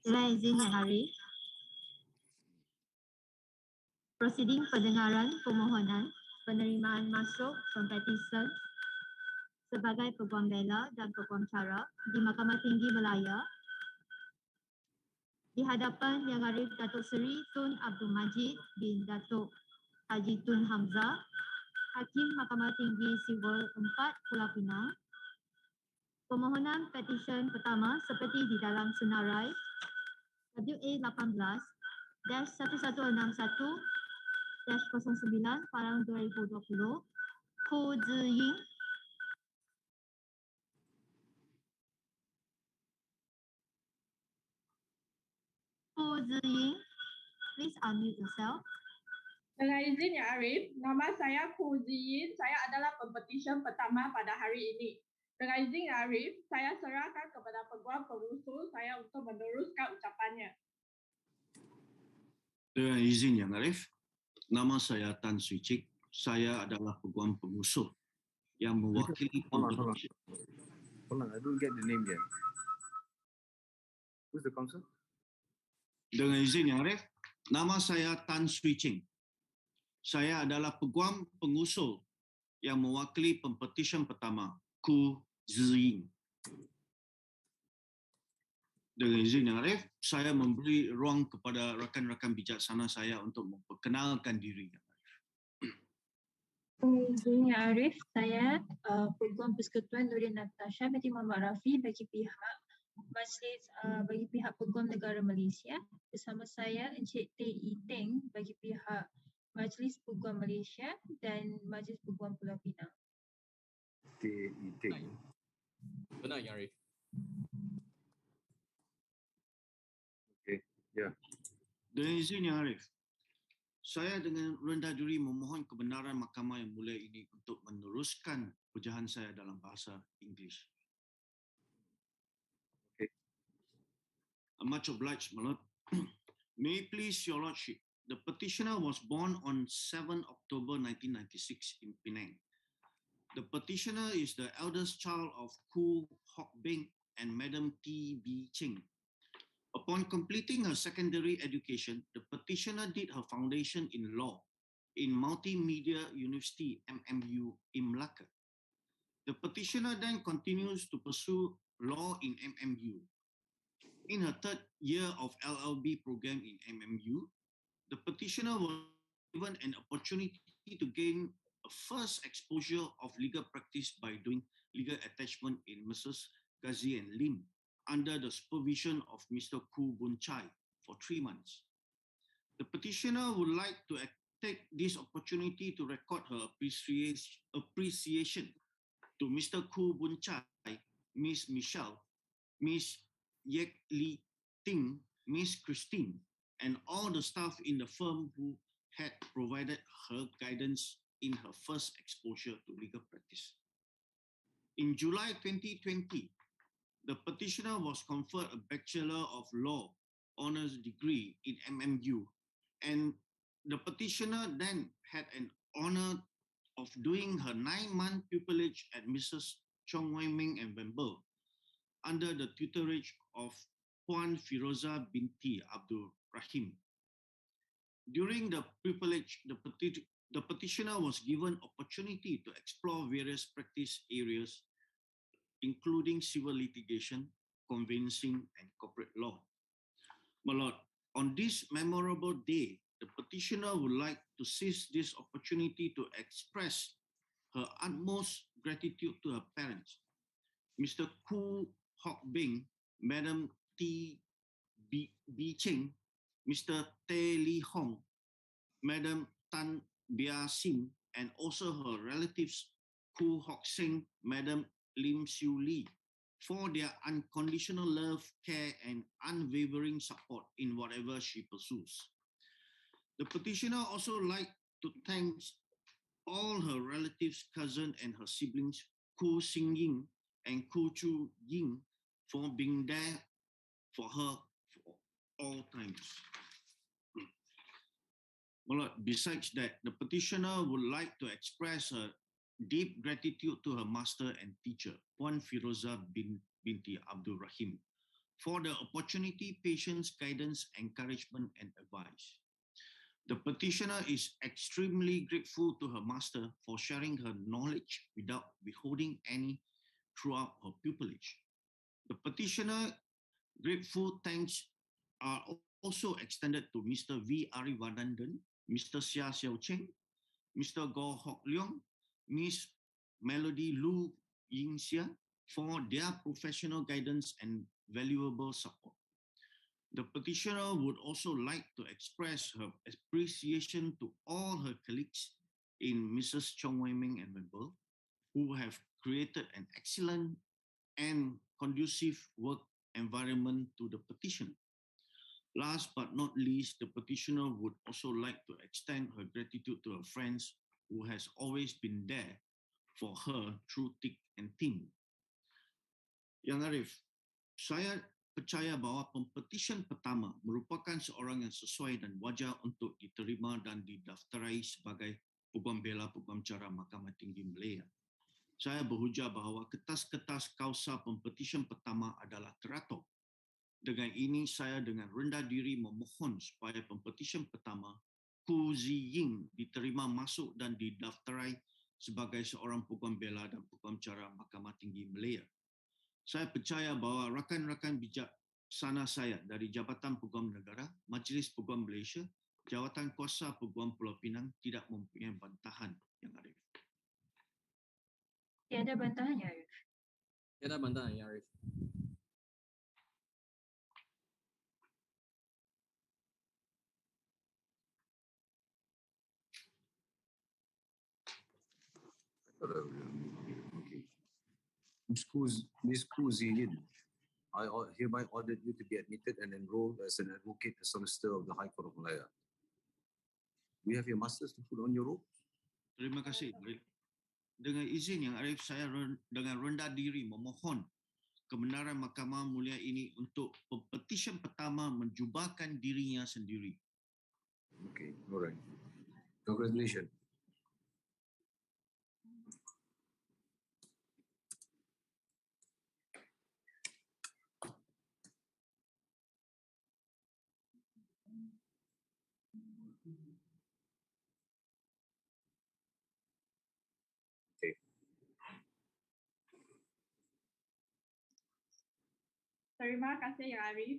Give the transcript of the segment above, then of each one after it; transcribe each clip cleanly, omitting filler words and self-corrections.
Dengan izin Yang Arif, prosiding pendengaran permohonan penerimaan masuk Pempetisyen sebagai Peguam Bela dan Peguam Cara di Mahkamah Tinggi Malaya di hadapan Yang Arif Datuk Seri Tun Abdul Majid bin Dato Haji Tun Hamzah, Hakim Mahkamah Tinggi Sivil 4 Pulau Pinang. Permohonan petisyen pertama seperti di dalam senarai WA18-1161-09/2020 Ku Ziying please unmute yourself. Dengan izin Yang Arif, nama saya Ku Ziyin, saya adalah pempetisyen pertama pada hari ini. Dengan izin Yang Arif, saya serahkan kepada Peguam pengusul saya untuk meneruskan ucapannya. Dengan izin Yang Arif, nama saya Tan Swee Chik, saya adalah Peguam pengusul yang mewakili pempetisyen. Hold on, I don't get the name yet. Who's the counsel? Dengan izin Yang Arif, nama saya Tan Swee Chik. Saya adalah Peguam pengusul yang mewakili pempetisyen pertama, Ku Ziying. Dengan izin Yang Arif, saya memberi ruang kepada rakan-rakan bijaksana saya untuk memperkenalkan diri. Dengan izin Yang Arif, saya Peguam Persekutuan Nurian Natasha binti Muhammad Rafi bagi pihak Majlis bagi pihak Peguam Negara Malaysia, bersama saya Encik T.E. Teng bagi pihak Majlis Peguam Malaysia dan Majlis Peguam Pulau Pinang. T.E. Teng. Benar Yang Arif. Okay, ya. Dengan izin Yang Arif, saya dengan rendah diri memohon kebenaran mahkamah yang mulia ini untuk meneruskan pecahan saya dalam bahasa Inggeris. Okay. Much obliged, my lord. May it please your lordship, the petitioner was born on 7 October 1996 in Penang. The petitioner is the eldest child of Khoo Hock Beng and Madam T. B. Ching. Upon completing her secondary education, the petitioner did her foundation in law in Multimedia University MMU in Malacca. The petitioner then continues to pursue law in MMU. In her third year of LLB program in MMU, the petitioner was given an opportunity to gain a first exposure of legal practice by doing legal attachment in Mrs. Ghazi and Lim under the supervision of Mr. Koo Boon Chai for 3 months. The petitioner would like to take this opportunity to record her appreciation to Mr. Koo Boon Chai, Miss Michelle, Miss Yek Lee Ting, Miss Christine, and all the staff in the firm who had provided her guidance in her first exposure to legal practice. In July 2020, the petitioner was conferred a Bachelor of Law Honours degree in MMU, and the petitioner then had an honour of doing her 9-month pupillage at Mrs. Chong Wai Ming and Wemble under the tutorage of Puan Firoza binti Abdul Rahim. During the pupillage, the petitioner was given opportunity to explore various practice areas, including civil litigation, conveyancing, and corporate law. My lord, on this memorable day, the petitioner would like to seize this opportunity to express her utmost gratitude to her parents, Mr. Koo Hock Beng, Madam T. B. Ching, Mr. Teh Lee Hong, Madam Tan Bia Sim, and also her relatives Koo Hock Seng, Madam Lim Siu Lee, for their unconditional love, care, and unwavering support in whatever she pursues. The petitioner also like to thank all her relatives, cousins, and her siblings, Koo Sing Ying and Koo Chu Ying, for being there for her for all times. Well, besides that, the petitioner would like to express her deep gratitude to her master and teacher, Puan Firoza binti Abdul Rahim, for the opportunity, patience, guidance, encouragement, and advice. The petitioner is extremely grateful to her master for sharing her knowledge without withholding any throughout her pupillage. The petitioner grateful thanks are also extended to Mr. V. Arivanandan, Mr. Sia Xiao Cheng, Mr. Goh Hock Leong, Ms. Melody Lu Yingxia for their professional guidance and valuable support. The petitioner would also like to express her appreciation to all her colleagues in Mrs. Chong Wei Ming and Mabel, who have created an excellent and conducive work environment to the petitioner. Last but not least, the petitioner would also like to extend her gratitude to her friends who has always been there for her through thick and thin. Yang Arif, saya percaya bahawa pempetisyen pertama merupakan seorang yang sesuai dan wajar untuk diterima dan didaftarai sebagai Peguam Bela Peguam Cara Mahkamah Tinggi Malaya. Saya berhujah bahawa kertas-kertas kausa pempetisyen pertama adalah teratur. Dengan ini, saya dengan rendah diri memohon supaya pempetisyen pertama, Ku Ziying, diterima masuk dan didaftarai sebagai seorang Peguam Bela dan Peguam Cara Mahkamah Tinggi Malaya. Saya percaya bahawa rakan-rakan bijaksana saya dari Jabatan Peguam Negara, Majlis Peguam Malaysia, Jawatan Kuasa Peguam Pulau Pinang tidak mempunyai bantahan yang Arif. Tiada bantahan ya, Arif? Tiada bantahan yang Arif. Okay. Ms. Ku Ziying, I hereby order you to be admitted and enrolled as an advocate and solicitor of the High Court of Malaya. Do you have your masters to put on your robe? Terima kasih, Arif. Dengan izin yang Arif, saya dengan rendah diri memohon kebenaran Mahkamah Mulia ini untuk pempetisyen pertama menjubahkan dirinya sendiri. Okay, all right. Congratulations. Terima kasih, Ya Arif.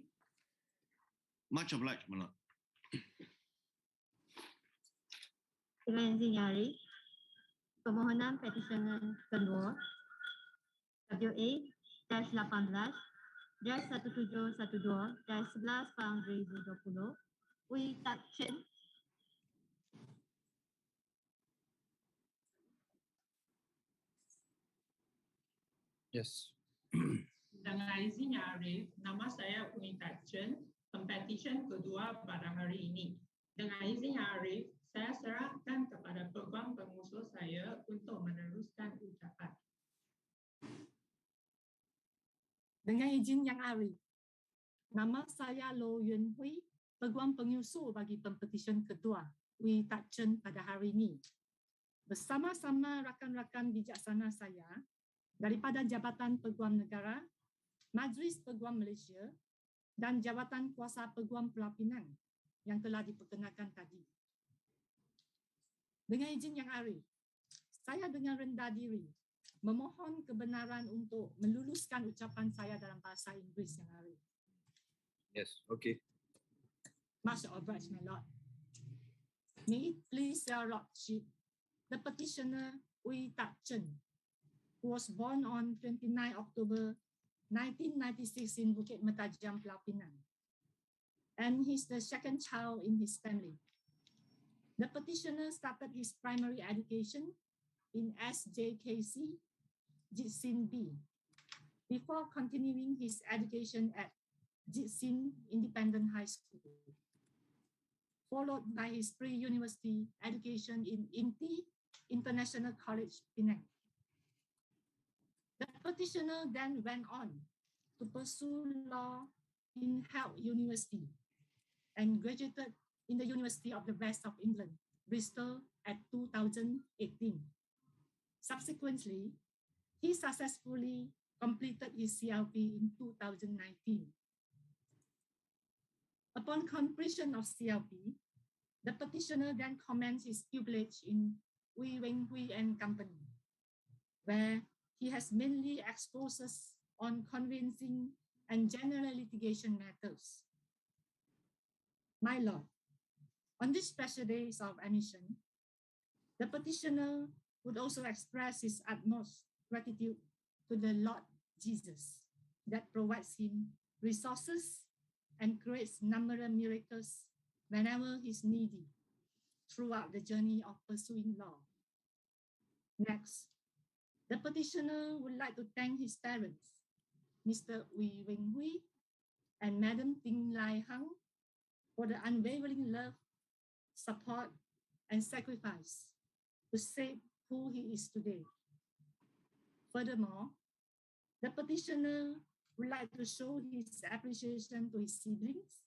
Much obliged, my lord. Dengan izin Yang Arif, permohonan petisioner kedua WA-18-1712-11/2020 Wei Tak Chen Yes. Dengan izin Ya Arif, nama saya Unita Chen, pempetisyen kedua pada hari ini. Dengan izin Ya Arif, saya serahkan kepada peguam pengusul saya untuk meneruskan ucapan. Dengan izin Yang Arif, nama saya Loh Yun Hui, Peguam Pengusul bagi pempetisyen kedua Wei Tak Chen pada hari ini. Bersama-sama rakan-rakan bijaksana saya daripada Jabatan Peguam Negara, Majlis Peguam Malaysia dan Jawatan Kuasa Peguam Pulau Pinang yang telah diperkenalkan tadi. Dengan izin Yang Arif, saya dengan rendah diri memohon kebenaran untuk meluluskan ucapan saya dalam bahasa Inggeris Yang Arif. Yes, okay. Much obliged, my lord. May it please your lordship, the petitioner Wei Tak Chen, who was born on 29 October 1996 in Bukit Mertajam, Pulau Pinang, and he's the second child in his family. The petitioner started his primary education in SJKC Jitsin B before continuing his education at Jitsin Independent High School, followed by his pre-university education in INTI International College, Penang. The petitioner then went on to pursue law in Hull University and graduated in the University of the West of England, Bristol, at 2018. Subsequently, he successfully completed his CLP in 2019 Upon completion of CLP, the petitioner then commenced his pupillage in Wei Weng Hui and Company, where he has mainly exposed us on convincing and general litigation matters. My Lord, on these special days of admission, the petitioner would also express his utmost gratitude to the Lord Jesus that provides him resources and creates numerous miracles whenever he's needy throughout the journey of pursuing law. Next, the petitioner would like to thank his parents, Mr. Wei Weng Hui and Madam Ting Lai Hang, for the unwavering love, support, and sacrifice to shape who he is today. Furthermore, the petitioner would like to show his appreciation to his siblings,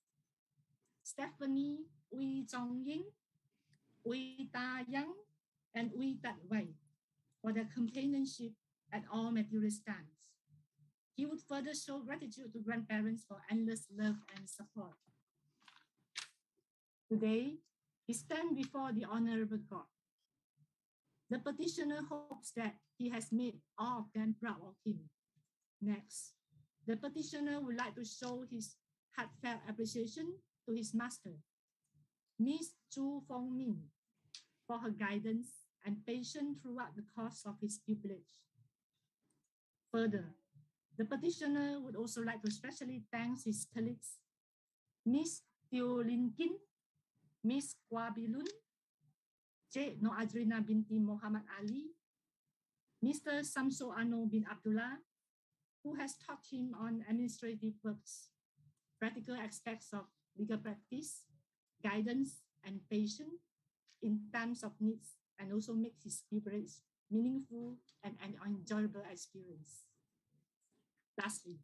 Stephanie Wei Chong Ying, Wei Ta Yang, and Wei Tat Wei, for their companionship at all material times. He would further show gratitude to grandparents for endless love and support. Today, he stands before the Honorable Court. The petitioner hopes that he has made all of them proud of him. Next, the petitioner would like to show his heartfelt appreciation to his master, Miss Chu Fong Min, for her guidance and patience throughout the course of his pupillage. Further, the petitioner would also like to specially thank his colleagues, Miss Teo Lin Kin, Miss Kwa Bilun, Cik No Ajrina binti Muhammad Ali, Mr. Samso Ano bin Abdullah, who has taught him on administrative works, practical aspects of legal practice, guidance, and patience in times of needs, and also makes his pupillage meaningful and an enjoyable experience. Lastly,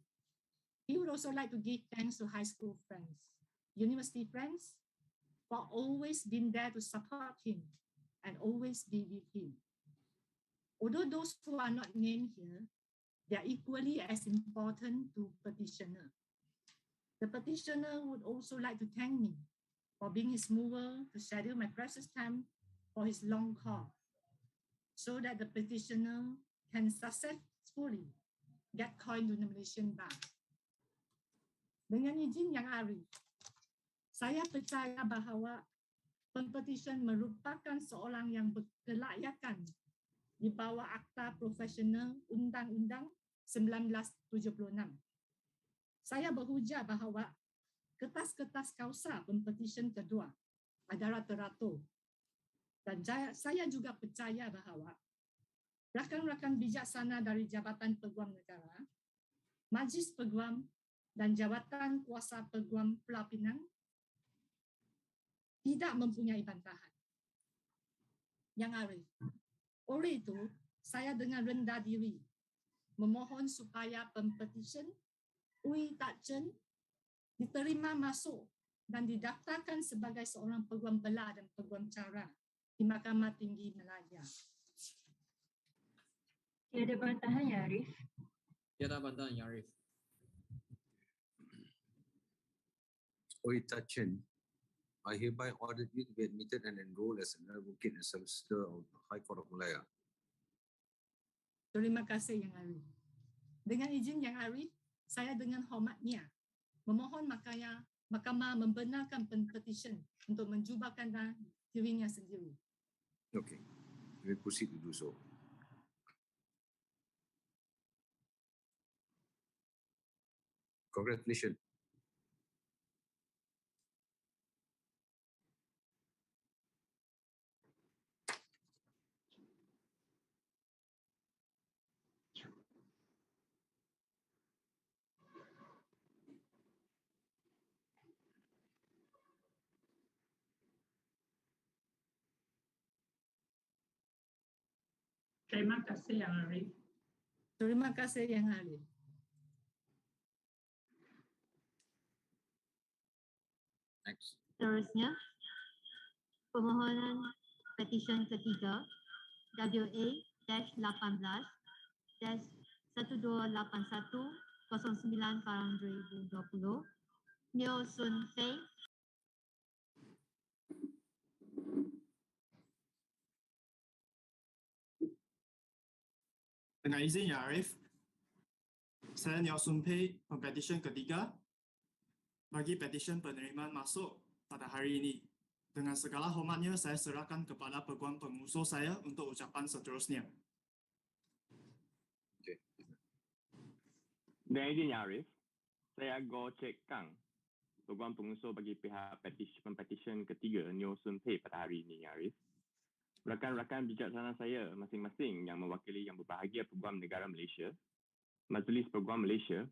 he would also like to give thanks to high school friends, university friends, for always being there to support him and always be with him. Although those who are not named here, they are equally as important to petitioner. The petitioner would also like to thank me for being his mover to schedule my precious time for his long call, so that the petitioner can successfully get coin to the Malaysian Bar. Dengan izin Yang Arif, saya percaya bahawa Pempetisyen merupakan seorang yang berkelayakan di bawah Akta Profesional Undang-Undang 1976. Saya berhujah bahawa kertas-kertas kausa Pempetisyen kedua adalah teratur. Dan saya juga percaya bahawa rakan-rakan bijaksana dari Jabatan Peguam Negara, Majlis Peguam dan Jabatan Kuasa Peguam Pulau Pinang tidak mempunyai bantahan. Yang Arif, oleh itu, saya dengan rendah diri memohon supaya Pempetisyen Ui Tak Chen diterima masuk dan didaftarkan sebagai seorang Peguam Bela dan Peguam Cara di Mahkamah Tinggi Malaya. Tiada bantahan, Ya Arif. Tiada bantahan, Ya Arif. Oi Tachin, I hereby order you to be admitted and enrolled as an advocate and solicitor of the High Court of Malaya. Terima kasih Yang Arif. Dengan izin Yang Arif, saya dengan hormatnya memohon Mahkamah membenarkan Pempetisyen untuk menjubahkan dirinya sendiri. Okay, we proceed to do so. Congratulations. Terima kasih Yang Arif. Terima kasih Yang Arif. Next. Seterusnya, permohonan petisyen ketiga WA-18-1281-09/2020 Neo Sun Fei. Dengan izin Yang Arif, saya Neo Sun Pei, pempetisyen ketiga bagi petisyen penerimaan masuk pada hari ini. Dengan segala hormatnya, saya serahkan kepada Peguam pengusul saya untuk ucapan seterusnya. Dengan izin Yang Arif, saya Go Cek Kang, Peguam pengusul bagi pihak pempetisyen ketiga Neo Sun Pei pada hari ini, Yang Arif. Rakan-rakan bijaksana saya masing-masing yang mewakili Yang Berbahagia Peguam Negara Malaysia, Majlis Peguam Malaysia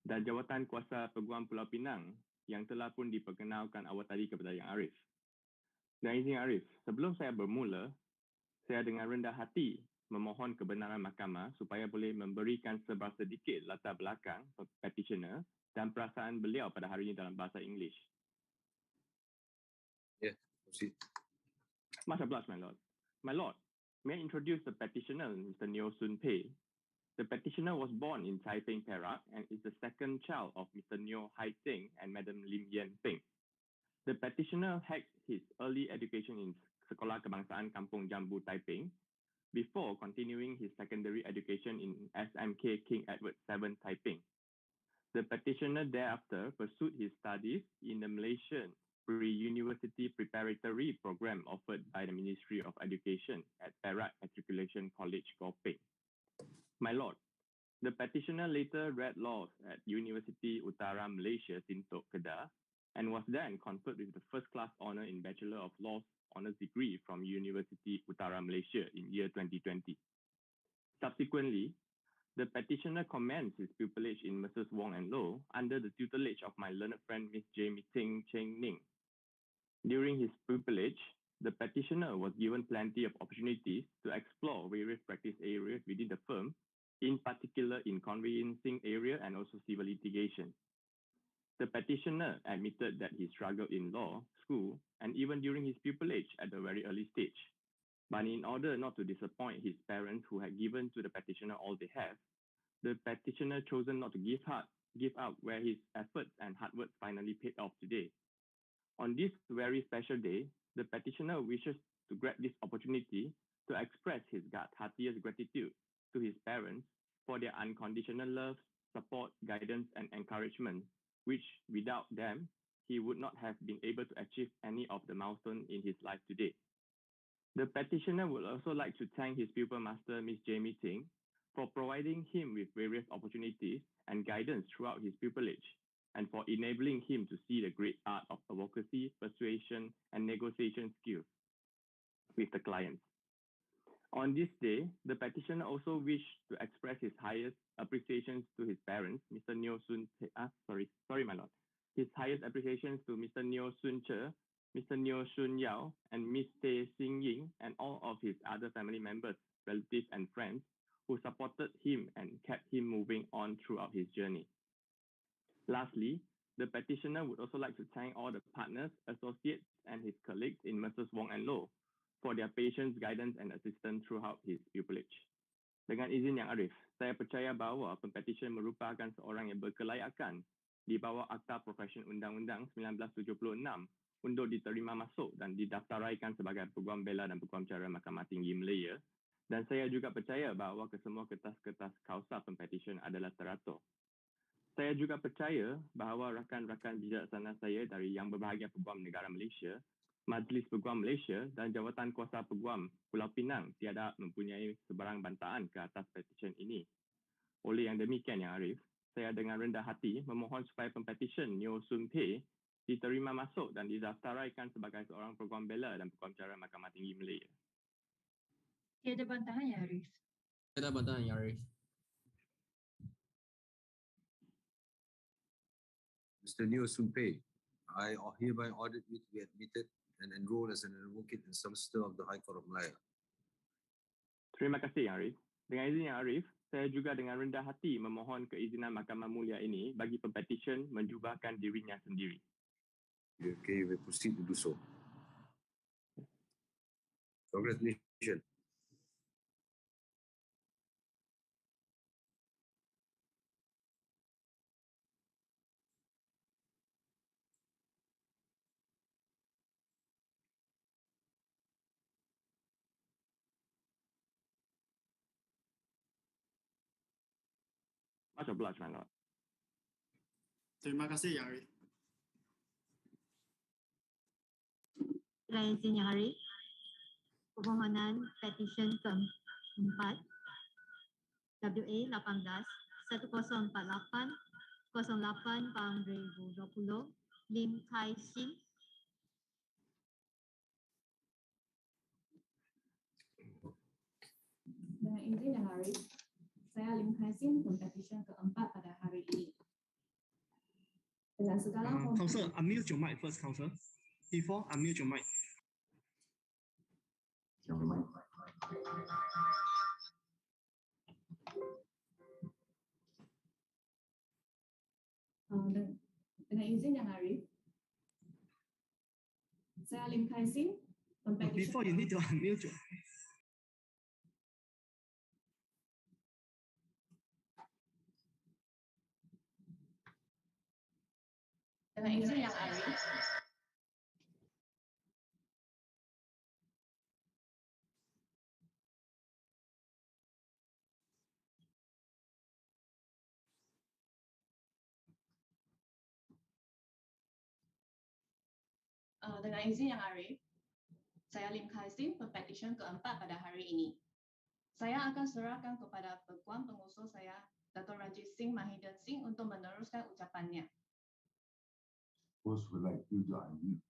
dan Jawatan Kuasa Peguam Pulau Pinang yang telah pun diperkenalkan awal tadi kepada Yang Arif. Dengan izin Yang Arif, sebelum saya bermula, saya dengan rendah hati memohon kebenaran mahkamah supaya boleh memberikan sedikit latar belakang petitioner dan perasaan beliau pada hari ini dalam bahasa Inggeris. Yeah, proceed. Much obliged, my lord. My lord, may I introduce the petitioner, Mr. Neo Sun Pei. The petitioner was born in Taiping, Perak, and is the second child of Mr. Neo Hai Ting and Madam Lim Yen Ping. The petitioner had his early education in Sekolah Kebangsaan Kampung Jambu, Taiping, before continuing his secondary education in SMK King Edward VII, Taiping. The petitioner thereafter pursued his studies in the Malaysian Pre-University Preparatory Program offered by the Ministry of Education at Perak Matriculation College, Gopeng. My lord, the petitioner later read laws at University Utara Malaysia, Tintok, Kedah, and was then conferred with the first-class honour in Bachelor of Laws honours degree from University Utara Malaysia in year 2020. Subsequently, the petitioner commenced his pupillage in Mrs. Wong and Low under the tutelage of my learned friend Miss Jamie Ting Cheng Ning. During his pupillage, the petitioner was given plenty of opportunities to explore various practice areas within the firm, in particular in conveyancing area and also civil litigation. The petitioner admitted that he struggled in law, school, and even during his pupillage at a very early stage. But in order not to disappoint his parents who had given to the petitioner all they have, the petitioner chosen not to give up where his efforts and hard work finally paid off today. On this very special day, the petitioner wishes to grab this opportunity to express his heartiest gratitude to his parents for their unconditional love, support, guidance, and encouragement, which without them, he would not have been able to achieve any of the milestones in his life today. The petitioner would also like to thank his pupil master, Miss Jamie Ting, for providing him with various opportunities and guidance throughout his pupillage, and for enabling him to see the great art of advocacy, persuasion, and negotiation skills with the clients. On this day, the petitioner also wished to express his highest appreciations to his parents, Mr. Neo Sun my lord. His highest appreciations to Mr. Neo Sun Che, Mr. Neo Sun Yao, and Miss Teh Sing Ying, and all of his other family members, relatives, and friends who supported him and kept him moving on throughout his journey. Lastly, the petitioner would also like to thank all the partners, associates, and his colleagues in Mrs. Wong and Low for their patience, guidance, and assistance throughout his pupillage. Dengan izin Yang Arif, saya percaya bahawa pempetisyen merupakan seorang yang berkelayakan di bawah Akta Profesion Undang-Undang 1976 untuk diterima masuk dan didaftaraikan sebagai Peguam Bela dan Peguam Cara Mahkamah Tinggi Malaya. Dan saya juga percaya bahawa kesemua kertas-kertas kausa pempetisyen adalah teratur. Saya juga percaya bahawa rakan-rakan bijaksana saya dari Yang Berbahagia Peguam Negara Malaysia, Majlis Peguam Malaysia dan Jawatan Kuasa Peguam Pulau Pinang tiada mempunyai sebarang bantahan ke atas petisyen ini. Oleh yang demikian, Yang Arif, saya dengan rendah hati memohon supaya pempetisyen Neo Sun Pei diterima masuk dan didaftaraikan sebagai seorang Peguam Bela dan Peguam Cara Mahkamah Tinggi Malaya. Tiada bantahan, Yang Arif. Tiada bantahan, Yang Arif. Mr. Neo Sun Pei, I hereby order you to be admitted and enrolled as an advocate and solicitor of the High Court of Malaya. Terima kasih, Yang Arif. Dengan izin Yang Arif, saya juga dengan rendah hati memohon keizinan Mahkamah Mulia ini bagi pempetisyen menjubahkan dirinya sendiri. Okay, you may proceed to do so. Congratulations. Much obliged, my lord. Terima kasih, Yang Arif. Dengan izin Yang Arif, permohonan petisyen keempat WA 18 1048 08/2020 Lim Kai Sin. Dengan izin Yang Arif, saya Lim Kai Sin, pempetisyen keempat pada hari ini. Dengan segala hormat. Counsel, unmute your mic first, Counsel. Before, unmute your mic. Dengan izin Yang Arif, saya Lim Kai Sin, pempetisyen. Before, you need to unmute your. Dengan izin Yang Arif, dengan izin Yang Arif, saya Lim Kai Sin, pempetisyen keempat pada hari ini. Saya akan serahkan kepada Peguam pengusul saya, Dato Majid Mahidin Singh, untuk meneruskan ucapannya. Host would like you to unmute.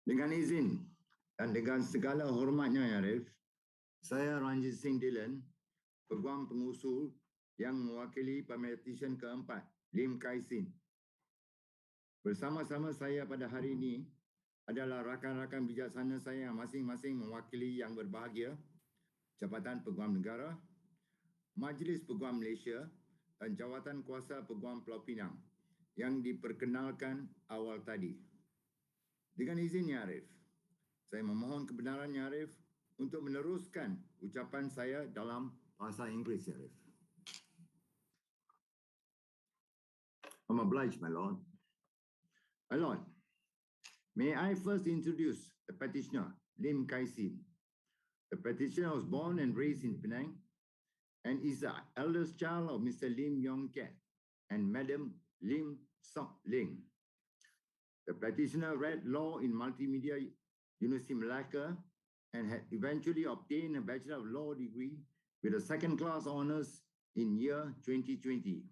Dengan izin dan dengan segala hormatnya, Ya Arif, saya Ranjit Singh Dillon, Peguam pengusul yang mewakili Pempetisyen keempat, Lim Kai Sin. Bersama-sama saya pada hari ini adalah rakan-rakan bijaksana saya yang masing-masing mewakili yang berbahagia, Jabatan Peguam Negara, Majlis Peguam Malaysia dan Jawatan Kuasa Peguam Pulau Pinang yang diperkenalkan awal tadi. Dengan izin Ya Arif, saya memohon kebenaran Ya Arif untuk meneruskan ucapan saya dalam bahasa Inggeris, Ya Arif. I'm obliged, my lord. My lord, may I first introduce the petitioner, Lim Kai Sin. The petitioner was born and raised in Penang and is the eldest child of Mr. Lim Yong Ket and Madam Lim Sok Ling. The petitioner read law in Multimedia University Malacca and had eventually obtained a Bachelor of Law degree with a second-class honours in year 2020.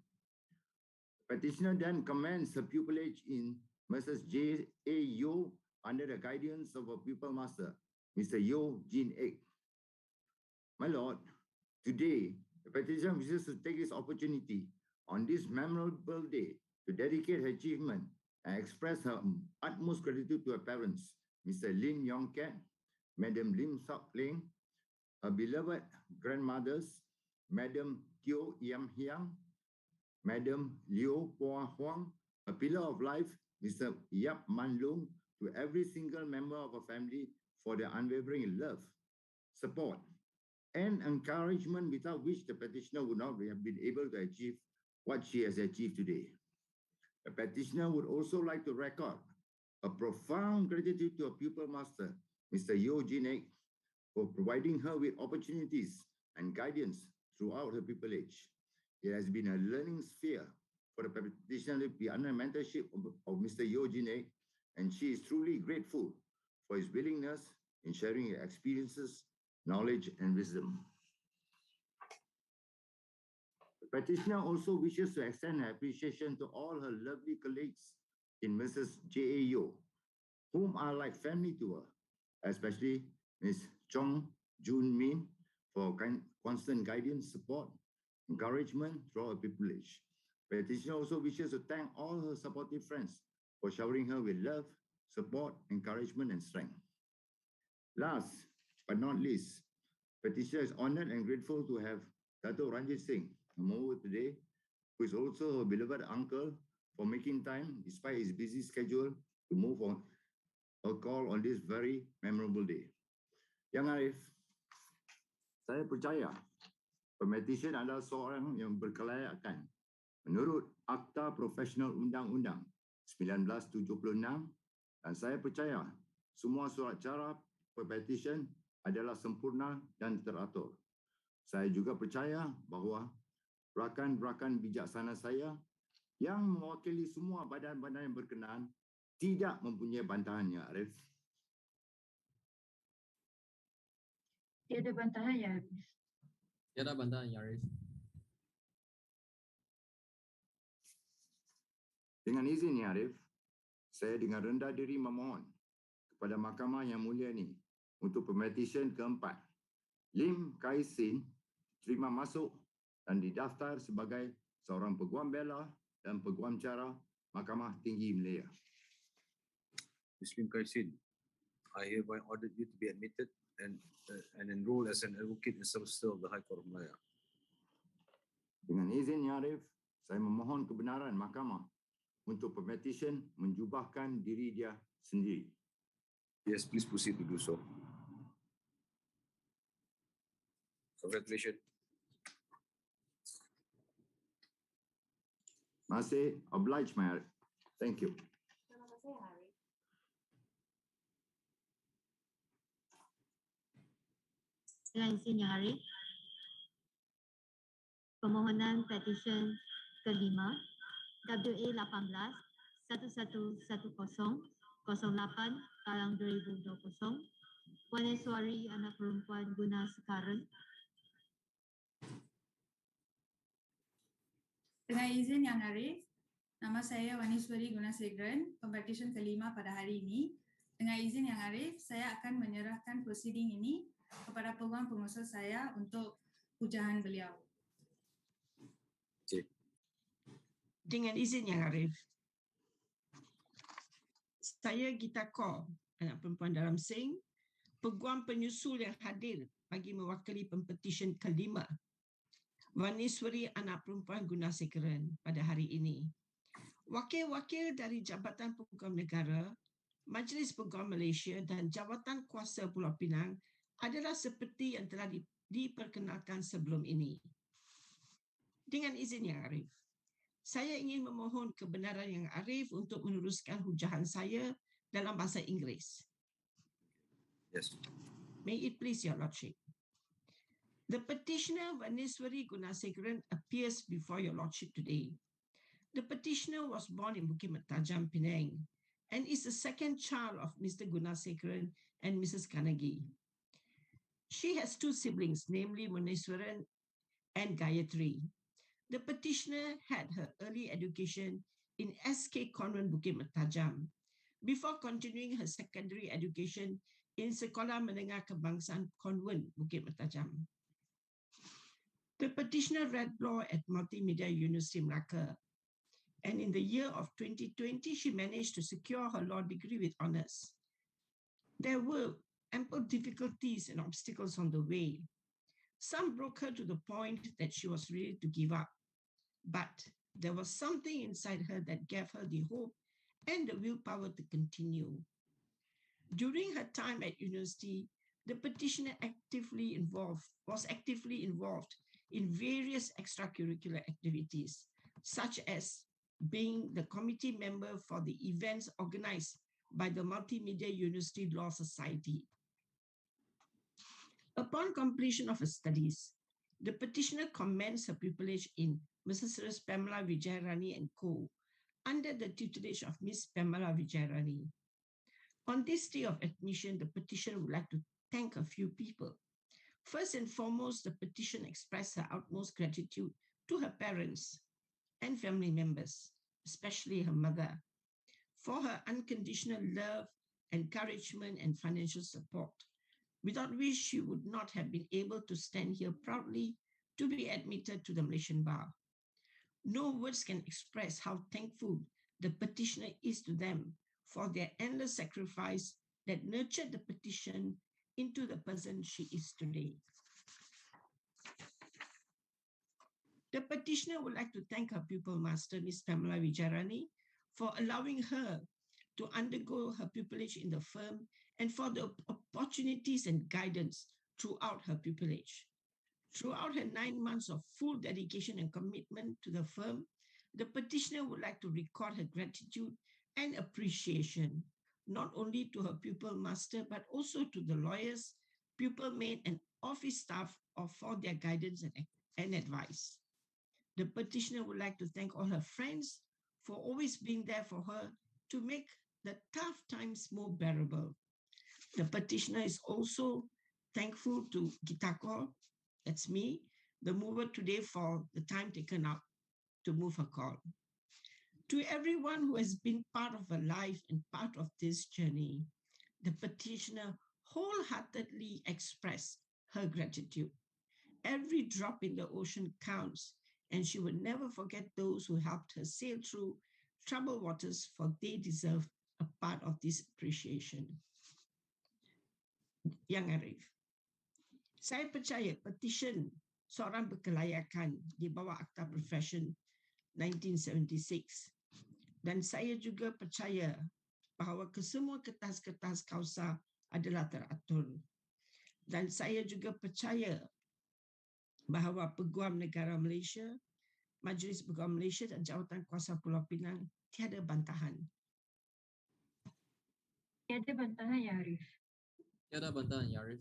The petitioner then commenced her pupillage in Mrs. J.A. Yo under the guidance of a pupil master, Mr. Yo Jin Ek. My lord, today, the petitioner wishes to take this opportunity on this memorable day to dedicate her achievement and express her utmost gratitude to her parents, Mr. Lim Yong Ket, Madam Lim Sok Ling, her beloved grandmothers, Madam Teo Yam Hiang, Madam Liu Pua Huang, a pillar of life, Mr. Yap Man Lung, to every single member of her family for their unwavering love, support, and encouragement without which the petitioner would not have been able to achieve what she has achieved today. The petitioner would also like to record a profound gratitude to her pupil master, Mr. Yo Jin Ek, for providing her with opportunities and guidance throughout her pupillage. It has been a learning sphere for the petitioner to be under the mentorship of Mr. Yo Jin Ek, and she is truly grateful for his willingness in sharing her experiences, knowledge, and wisdom. The petitioner also wishes to extend her appreciation to all her lovely colleagues in Mrs. J.A. Yo, whom are like family to her, especially Ms. Chong Jun Min for constant guidance, support, encouragement throughout her pupillage. The petitioner also wishes to thank all her supportive friends for showering her with love, support, encouragement, and strength. Last but not least, petitioner is honored and grateful to have Dato Ranjit Singh come over today, who is also her beloved uncle, for making time, despite his busy schedule, to move on a call on this very memorable day. Yang Arif, saya percaya pempetisyen adalah seorang yang berkelayakan menurut Akta Profesional Undang-Undang 1976, dan saya percaya semua surat cara Pempetisyen adalah sempurna dan teratur. Saya juga percaya bahawa rakan-rakan bijaksana saya yang mewakili semua badan-badan yang berkenaan tidak mempunyai bantahan, Ya Arif. Tiada bantahan, Ya Arif. Tiada bantahan, Ya Arif. Dengan izin, Ya Arif, saya dengan rendah diri memohon kepada Mahkamah yang mulia ini untuk Pempetisyen keempat, Lim Kai Sin, terima masuk dan didaftar sebagai seorang Peguam Bela dan Peguam Cara Mahkamah Tinggi Malaya. Ms. Lim Kai Sin, I hereby order you to be admitted and enrolled as an advocate and solicitor of the High Court of Malaya. Dengan izin, Ya Arif, saya memohon kebenaran Mahkamah untuk Pempetisyen menjubahkan diri dia sendiri. Yes, please proceed to do so. Congratulations. Masih obliged, my Arif. Thank you. Terima kasih, Arif. Dengan izin, Yang Arif, permohonan petisyen kelima WA 18 1110 08/2020 Waniswari anak perempuan guna sekarang. Dengan izin Yang Arif, nama saya Waniswari Gunasekaren, Pempetisyen kelima pada hari ini. Dengan izin Yang Arif, saya akan menyerahkan prosiding ini kepada Peguam pengusul saya untuk pujahan beliau. Dengan izin Yang Arif, saya Gita Kaur, anak perempuan dalam Sing, Peguam penyusul yang hadir bagi mewakili Pempetisyen kelima, Waniswari anak perempuan Gunasekaren pada hari ini. Wakil-wakil dari Jabatan Peguam Negara, Majlis Peguam Malaysia dan Jawatan Kuasa Pulau Pinang adalah seperti yang telah diperkenalkan sebelum ini. Dengan izin Yang Arif, saya ingin memohon kebenaran Yang Arif untuk meneruskan hujahan saya dalam bahasa Inggeris. Yes. May it please Your Lordship. The petitioner Waniswari Gunasekaren appears before Your Lordship today. The petitioner was born in Bukit Mertajam, Penang, and is the second child of Mr. Gunasekaren and Mrs. Kanagi. She has two siblings, namely Waniswaran and Gayatri. The petitioner had her early education in SK Convent Bukit Mertajam before continuing her secondary education in Sekolah Menengah Kebangsaan Convent Bukit Mertajam. The petitioner read law at Multimedia University Melaka, and in the year of 2020, she managed to secure her law degree with honours. There were ample difficulties and obstacles on the way. Some broke her to the point that she was ready to give up. But there was something inside her that gave her the hope and the willpower to continue. During her time at university, the petitioner was actively involved in various extracurricular activities, such as being the committee member for the events organized by the Multimedia University Law Society. Upon completion of her studies, the petitioner commenced her pupillage in Mrs. Pamela Vijayarani and Co. under the tutelage of Miss Pamela Vijayarani. On this day of admission, the petitioner would like to thank a few people. First and foremost, the petitioner expressed her utmost gratitude to her parents and family members, especially her mother, for her unconditional love, encouragement, and financial support, without which she would not have been able to stand here proudly to be admitted to the Malaysian Bar. No words can express how thankful the petitioner is to them for their endless sacrifice that nurtured the petition into the person she is today. The petitioner would like to thank her pupil master, Miss Pamela Vijayarani, for allowing her to undergo her pupillage in the firm and for the opportunities and guidance throughout her pupillage. Throughout her 9 months of full dedication and commitment to the firm, the petitioner would like to record her gratitude and appreciation, not only to her pupil master, but also to the lawyers, pupil maid, and office staff for their guidance and advice. The petitioner would like to thank all her friends for always being there for her to make the tough times more bearable. The petitioner is also thankful to Gitako, that's me, the mover today, for the time taken up to move her call. To everyone who has been part of her life and part of this journey, the petitioner wholeheartedly expressed her gratitude. Every drop in the ocean counts, and she will never forget those who helped her sail through troubled waters, for they deserve a part of this appreciation. Yang Arif, saya percaya petition seorang berkelayakan di bawah Akta Profession 1976, dan saya juga percaya bahawa kesemua kertas-kertas kausa adalah teratur. Dan saya juga percaya bahawa Peguam Negara Malaysia, Majlis Peguam Malaysia dan Jawatan Kuasa Pulau Pinang tiada bantahan. Tiada bantahan, Ya Arif. Tiada bantahan, Ya Arif.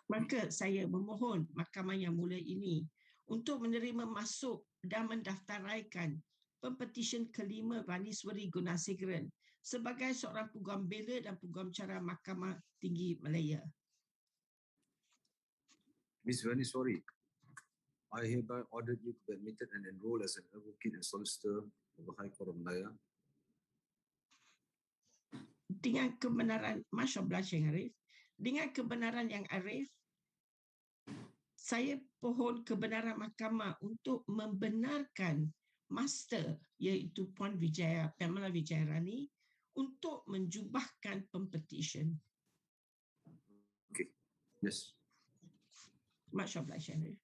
Maka saya memohon mahkamah yang mulia ini untuk menerima masuk dan mendaftaraikan Pempetisyen kelima Vaniswari Gunasegeren sebagai seorang Peguam Bela dan Peguam Cara Mahkamah Tinggi Malaya. Ms. Vaniswari, I hereby order you to be admitted and enrolled as an advocate and solicitor of the High Court of Malaya. Dengan kebenaran, Masya Allah, Yang Arif, dengan kebenaran Yang Arif, saya pohon kebenaran mahkamah untuk membenarkan master, iaitu Puan Vijaya, Pamela Vijayarani, untuk menjubahkan Pempetisyen. Okay, yes. Masya Allah, Yang Arif.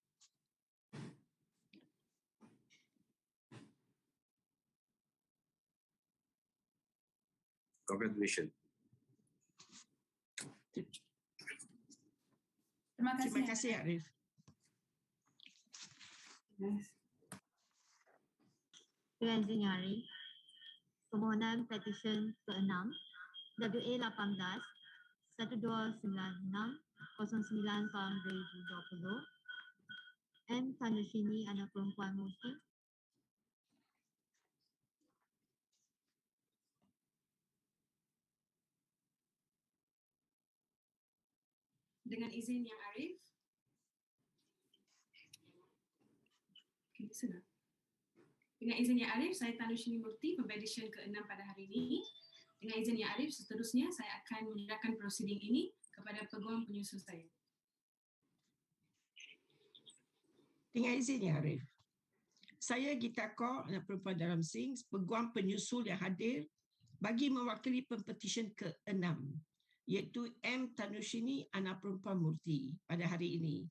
Congratulations. Terima kasih, Arif. Dengan izin Yang Arif, permohonan petisyen ke-6 WA18 1296-09/2020 M. Tanushini, anak perempuan Murti, dengan izin Yang Arif. Dengan izin Yang Arif, saya Tanushini Murti, Pempetisyen ke-6 pada hari ini. Dengan izin Yang Arif, seterusnya saya akan menyerahkan prosiding ini kepada Peguam penyusul saya. Dengan izin Yang Arif, saya Gitako, anak perempuan Daram Singh, Peguam penyusul yang hadir bagi mewakili Pempetisyen ke-6, iaitu M. Tanushini, anak perempuan Murti pada hari ini.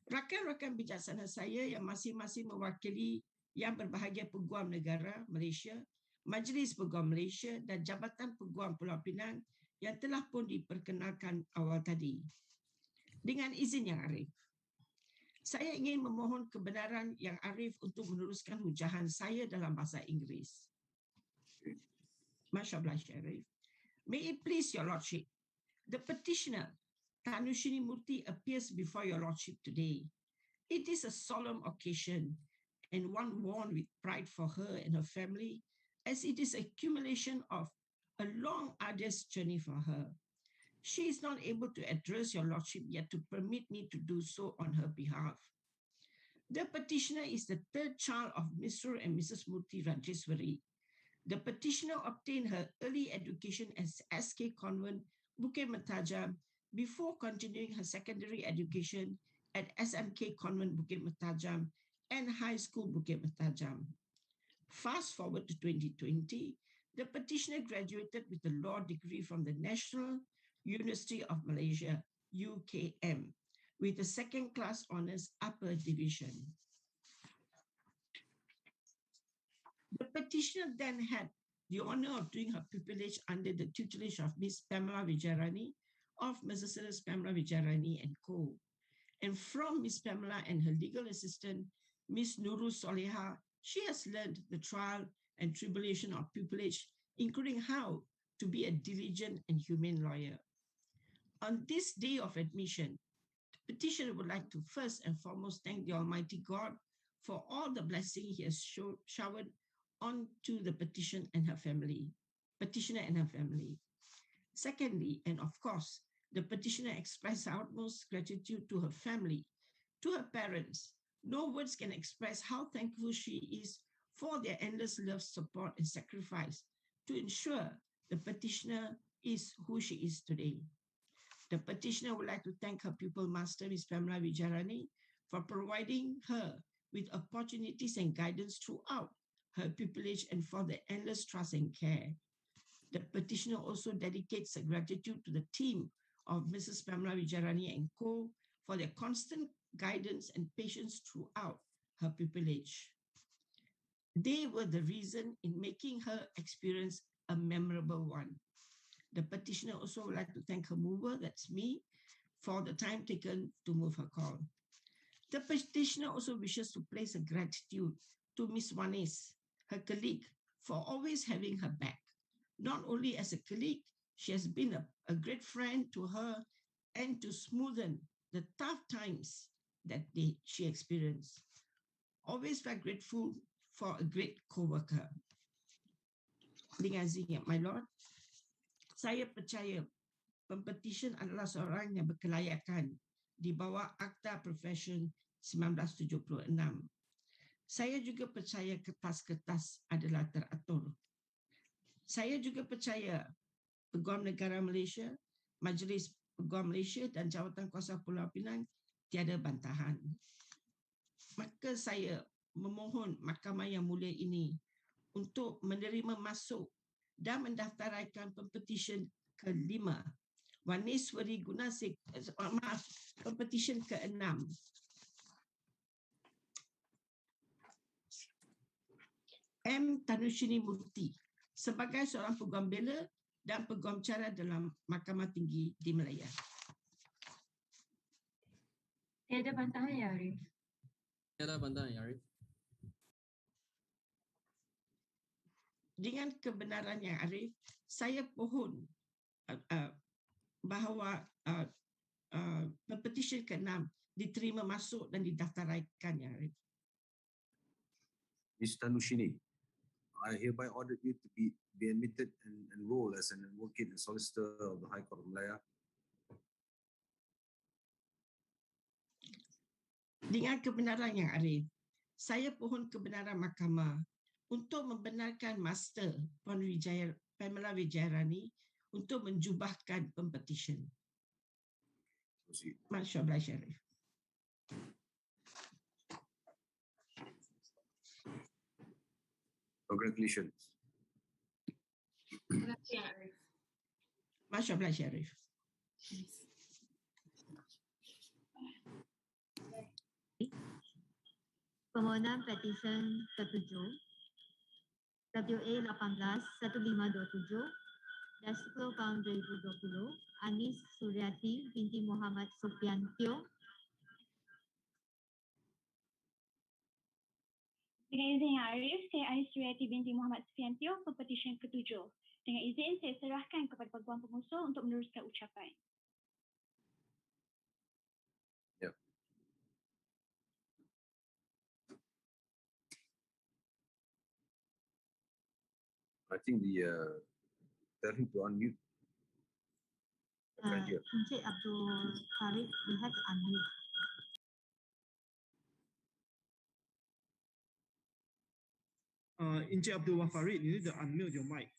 Rakan-rakan bijaksana saya yang masing-masing mewakili yang berbahagia Peguam Negara Malaysia, Majlis Peguam Malaysia dan Jabatan Peguam Pulau Pinang yang telah pun diperkenalkan awal tadi. Dengan izin Yang Arif, saya ingin memohon kebenaran Yang Arif untuk meneruskan hujahan saya dalam bahasa Inggeris. Masya Allah, Syarif. May it please your lordship, the petitioner Tanushini Murti appears before your lordship today. It is a solemn occasion and one worn with pride for her and her family, as it is accumulation of a long, arduous journey for her. She is not able to address your lordship yet to permit me to do so on her behalf. The petitioner is the third child of Mr. and Mrs. Murti Rajeswari. The petitioner obtained her early education at SK Convent, Bukit Mertajam, before continuing her secondary education at SMK Convent, Bukit Mertajam, and High School, Bukit Mertajam. Fast forward to 2020, the petitioner graduated with a law degree from the National University of Malaysia, UKM, with a second-class honours upper division. The petitioner then had the honour of doing her pupillage under the tutelage of Miss Pamela Vijayarani of Mrs. Pamela Vijayarani and Co. And from Miss Pamela and her legal assistant, Miss Nurul Soleha, she has learned the trial and tribulation of pupillage including how to be a diligent and humane lawyer. On this day of admission, the petitioner would like to first and foremost thank the Almighty God for all the blessing He has showered onto the petitioner and her family. Secondly, and of course, the petitioner expressed her utmost gratitude to her family, to her parents. No words can express how thankful she is for their endless love, support, and sacrifice to ensure the petitioner is who she is today. The petitioner would like to thank her pupil master, Ms. Pamela Vijarani, for providing her with opportunities and guidance throughout her pupillage and for the endless trust and care. The petitioner also dedicates her gratitude to the team of Mrs. Pamela Vijarani and co. for their constant guidance and patience throughout her pupillage. They were the reason in making her experience a memorable one. The petitioner also would like to thank her mover, that's me, for the time taken to move her call. The petitioner also wishes to place her gratitude to Ms. Wanis, her colleague, for always having her back. Not only as a colleague, she has been a great friend to her and to smoothen the tough times that she experienced. Always very grateful for a great co-worker. Dengan izin, my lord, saya percaya pempetition adalah seorang yang berkelayakan di bawah Akta Profession 1976. Saya juga percaya kertas-kertas adalah teratur. Saya juga percaya Peguam Negara Malaysia, Majlis Peguam Malaysia dan Jawatan Kuasa Pulau Pinang tiada bantahan. Maka saya memohon Mahkamah yang mulia ini untuk menerima masuk dan mendaftaraikan pempetisyen ke-5 Waniswari pempetisyen ke-6 M. Tanushini Murti sebagai seorang peguam bela dan peguam cara dalam Mahkamah Tinggi di Malaya. Tiada bantahan, Ya Arif. Tiada bantahan, Ya Arif. Dengan kebenaran yang Arif, saya pohon bahawa pempetisyen ke-6 diterima masuk dan didaftaraikan, Ya Arif. Ms. Tanushini, I hereby order you to be admitted and enrolled as an advocate and solicitor of the High Court of Malaya. Dengan kebenaran yang Arif, saya pohon kebenaran mahkamah untuk membenarkan Master Puan Pamela Vijarani untuk menjubahkan pempetisyen. Masya Allah, Syarif. Congratulations. Terima kasih, Arif. Masya Allah, Syarif. Permohonan petisyen ke-7 WA 18-1527-10/2020 Anis Suryati binti Muhammad Sufiantio. Dengan izin Yang Arif, saya Anis Suryati binti Muhammad Sufiantio, pempetisyen ke-7. Dengan izin, saya serahkan kepada Peguam Pengusul untuk meneruskan ucapan. Yeah. I think tell him to unmute. Encik Abdul Tarikh, you have to unmute. Encik Abdul Wafarid, you need to unmute your mic.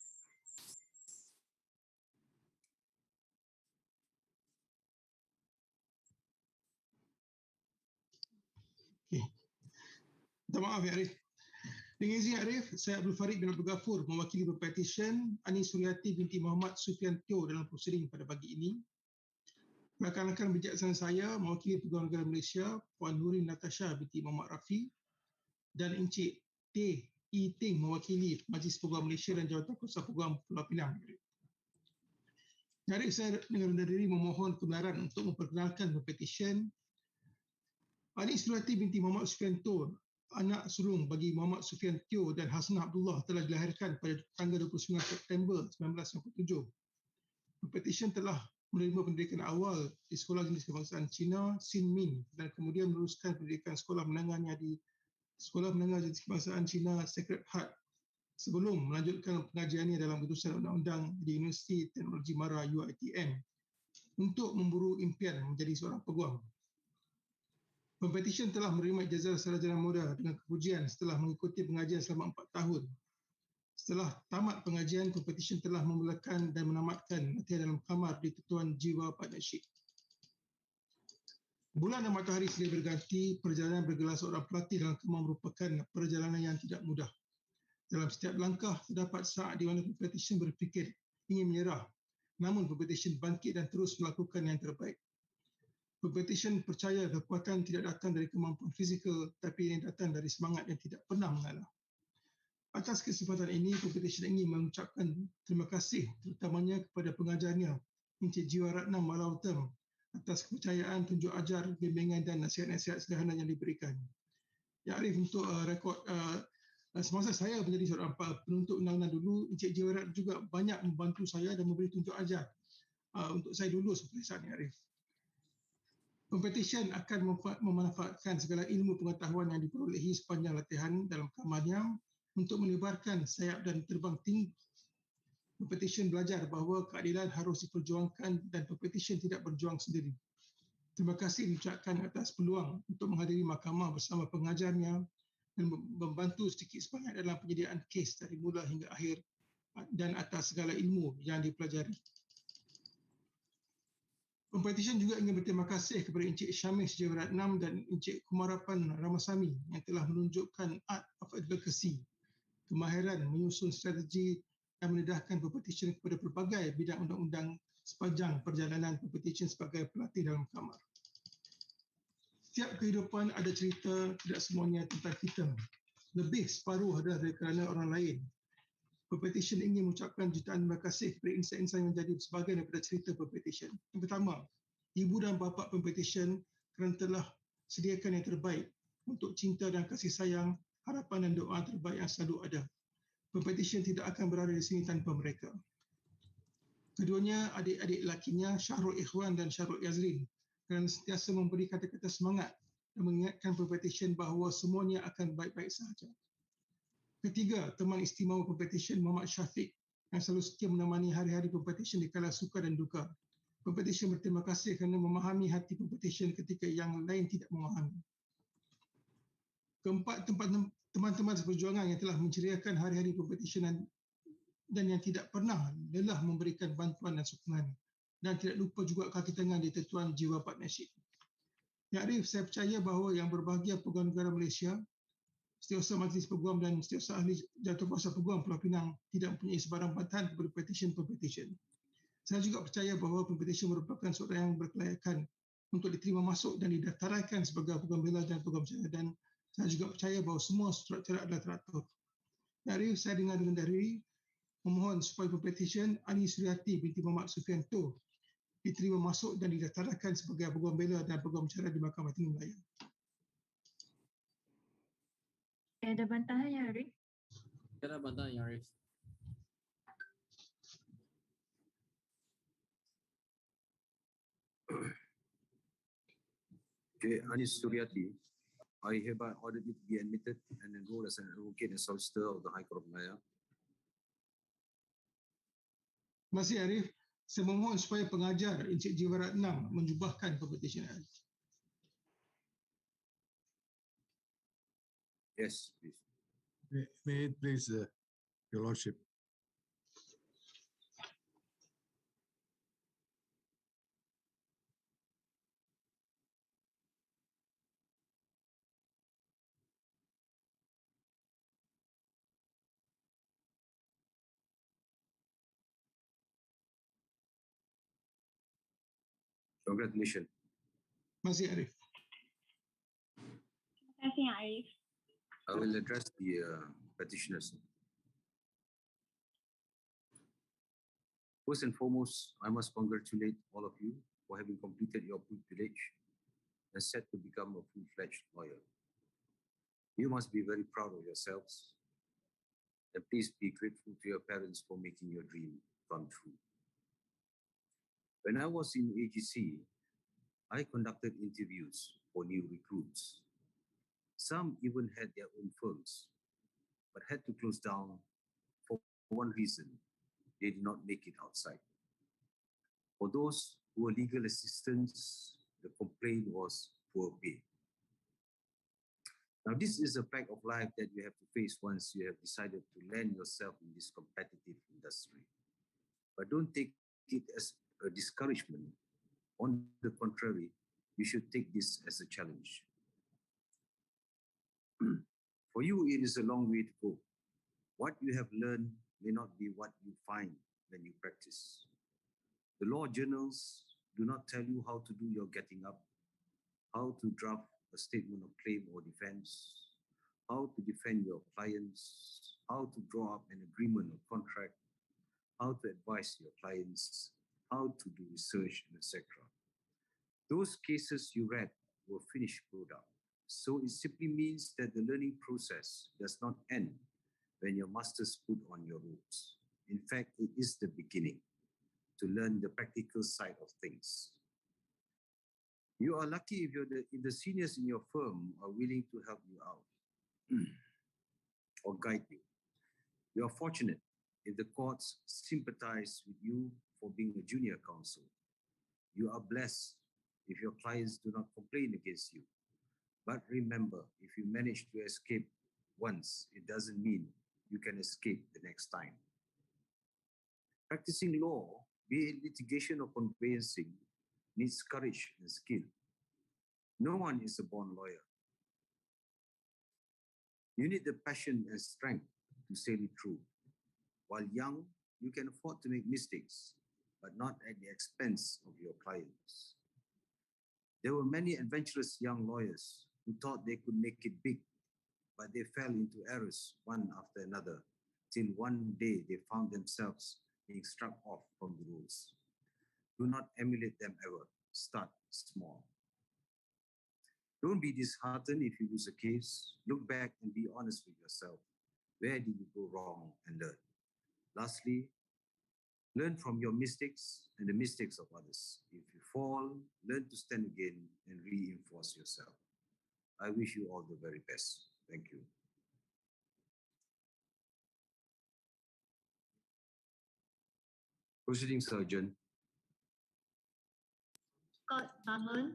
Okay. Minta maaf ya Arif. Dengan izin Arif, saya Abdul Farid bin Abdul Ghafur mewakili pempetisyen Anis Suryati binti Muhammad Sufiantio dalam prosiding pada pagi ini. Rakan-rakan bijaksana saya mewakili Peguam Negara Malaysia Puan Nurin Natasha binti Muhammad Rafi dan Encik T. E. Ting mewakili Majlis Peguam Malaysia dan Jawatan Kuasa Peguam Pulau Pinang. Arif, saya dengan rendah diri memohon kebenaran untuk memperkenalkan pempetisyen Anis Suryati binti Muhammad Sufiantio anak sulung bagi Muhammad Sufian Teo dan Hasnah Abdullah telah dilahirkan pada tanggal 29 September 1997. Pempetisyen telah menerima pendidikan awal di Sekolah Jenis Kebangsaan Cina, Sin Min, dan kemudian meneruskan pendidikan sekolah menengahnya di Sekolah Menengah Jenis Kebangsaan Cina, Sacred Heart, sebelum melanjutkan pengajiannya dalam utusan undang-undang di Universiti Teknologi Mara UiTM untuk memburu impian menjadi seorang peguam. Pempetisyen telah menerima ijazah sarjana muda dengan kepujian setelah mengikuti pengajian selama 4 tahun. Setelah tamat pengajian, pempetisyen telah memulakan dan menamatkan latihan dalam kamar di Ketuan Jiwa Partnership. Bulan dan matahari silih berganti, perjalanan bergelar seorang pelatih dalam kamar merupakan perjalanan yang tidak mudah. Dalam setiap langkah, terdapat saat di mana pempetisyen berfikir ingin menyerah, namun pempetisyen bangkit dan terus melakukan yang terbaik. Pempetisyen percaya kekuatan tidak datang dari kemampuan fizikal, tapi yang datang dari semangat yang tidak pernah mengalah. Atas kesempatan ini, pempetisyen ingin mengucapkan terima kasih terutamanya kepada pengajarnya, Encik Jiwaratnam Malautem, atas kepercayaan, tunjuk ajar, bimbingan dan nasihat-nasihat sederhana yang diberikan. Ya Arif, untuk rekod semasa saya menjadi seorang penuntut undang-undang dulu, Encik Jiwarat juga banyak membantu saya dan memberi tunjuk ajar untuk saya lulus peperiksaan ni, Arif. Pempetisyen akan memanfaatkan segala ilmu pengetahuan yang diperolehi sepanjang latihan dalam kamarnya untuk melebarkan sayap dan terbang tinggi. Pempetisyen belajar bahawa keadilan harus diperjuangkan dan pempetisyen tidak berjuang sendiri. Terima kasih diucapkan atas peluang untuk menghadiri mahkamah bersama pengajarnya dan membantu sedikit sebanyak dalam penyediaan kes dari mula hingga akhir dan atas segala ilmu yang dipelajari. Pempetisyen juga ingin berterima kasih kepada Encik Syamil Sejawaratnam dan Encik Kumarapan Ramasamy yang telah menunjukkan art of advocacy, kemahiran menyusun strategi dan mendedahkan pempetisyen kepada pelbagai bidang undang-undang sepanjang perjalanan pempetisyen sebagai pelatih dalam kamar. Setiap kehidupan ada cerita, tidak semuanya tentang kita. Lebih separuh adalah dari kerana orang lain. Pempetisyen ingin mengucapkan jutaan terima kasih kepada insan-insan yang menjadi sebahagian daripada cerita pempetisyen. Yang pertama, ibu dan bapa pempetisyen kerana telah sediakan yang terbaik untuk cinta dan kasih sayang, harapan dan doa terbaik yang selalu ada. Pempetisyen tidak akan berada di sini tanpa mereka. Keduanya, adik-adik lakinya Syahrul Ikhwan dan Syahrul Yazrin kerana sentiasa memberi kata-kata semangat dan mengingatkan pempetisyen bahawa semuanya akan baik-baik sahaja. Ketiga, teman istimewa pempetisyen Muhammad Syafiq yang selalu setia menemani hari-hari pempetisyen di kala suka dan duka. Pempetisyen berterima kasih kerana memahami hati pempetisyen ketika yang lain tidak memahami. Keempat, teman-teman seperjuangan yang telah menceriakan hari-hari pempetisyen dan yang tidak pernah lelah memberikan bantuan dan sokongan. Dan tidak lupa juga kaki tangan di Ketuan Jiwa Partnership. Ya Arif, saya percaya bahawa yang berbahagia Peguam Negara Malaysia, Setiausaha Majlis Peguam dan Setiausaha Ahli Jawatankuasa Peguam Pulau Pinang tidak mempunyai sebarang bantahan kepada pempetisyen. Saya juga percaya bahawa pempetisyen merupakan seorang yang berkelayakan untuk diterima masuk dan didaftaraikan sebagai Peguam Bela dan Peguam Cara, dan saya juga percaya bahawa semua surat cara adalah teratur. Dari saya dengan diri memohon supaya pempetisyen Ani Suryati binti Muhammad Sufian Teo diterima masuk dan didaftaraikan sebagai Peguam Bela dan Peguam Cara di Mahkamah Tinggi Malaya. Ada bantahan ya, Arif? Ada bantahan ya, Arif. Okay, Anis Suryati, I hereby order you to be admitted and enrolled as an advocate and solicitor of the High Court of Malaya. Terima kasih, Arif. Saya memohon supaya pengajar Encik Jiwaratnam menjubahkan pempetisyen. Yes, please. May it please, Your Lordship. Congratulations. Terima kasih, Arif. Terima kasih, Arif. I will address the petitioners. First and foremost, I must congratulate all of you for having completed your privilege and set to become a full-fledged lawyer. You must be very proud of yourselves, and please be grateful to your parents for making your dream come true. When I was in AGC, I conducted interviews for new recruits. Some even had their own firms, but had to close down for one reason: they did not make it outside. For those who were legal assistants, the complaint was poor pay. Now, this is a fact of life that you have to face once you have decided to land yourself in this competitive industry. But don't take it as a discouragement. On the contrary, you should take this as a challenge. For you, it is a long way to go. What you have learned may not be what you find when you practice. The law journals do not tell you how to do your getting up, how to draft a statement of claim or defense, how to defend your clients, how to draw up an agreement or contract, how to advise your clients, how to do research, etc. Those cases you read were finished product. So it simply means that the learning process does not end when your masters put on your robes. In fact, it is the beginning to learn the practical side of things. You are lucky if the seniors in your firm are willing to help you out or guide you. You are fortunate if the courts sympathize with you for being a junior counsel. You are blessed if your clients do not complain against you. But remember, if you manage to escape once, it doesn't mean you can escape the next time. Practicing law, be it litigation or conveyancing, needs courage and skill. No one is a born lawyer. You need the passion and strength to sail it through. While young, you can afford to make mistakes, but not at the expense of your clients. There were many adventurous young lawyers who thought they could make it big, but they fell into errors one after another, till one day they found themselves being struck off from the rules. Do not emulate them ever. Start small. Don't be disheartened if you lose a case. Look back and be honest with yourself. Where did you go wrong, and learn? Lastly, learn from your mistakes and the mistakes of others. If you fall, learn to stand again and reinforce yourself. I wish you all the very best. Thank you. Proceeding Sergeant. Court bangun.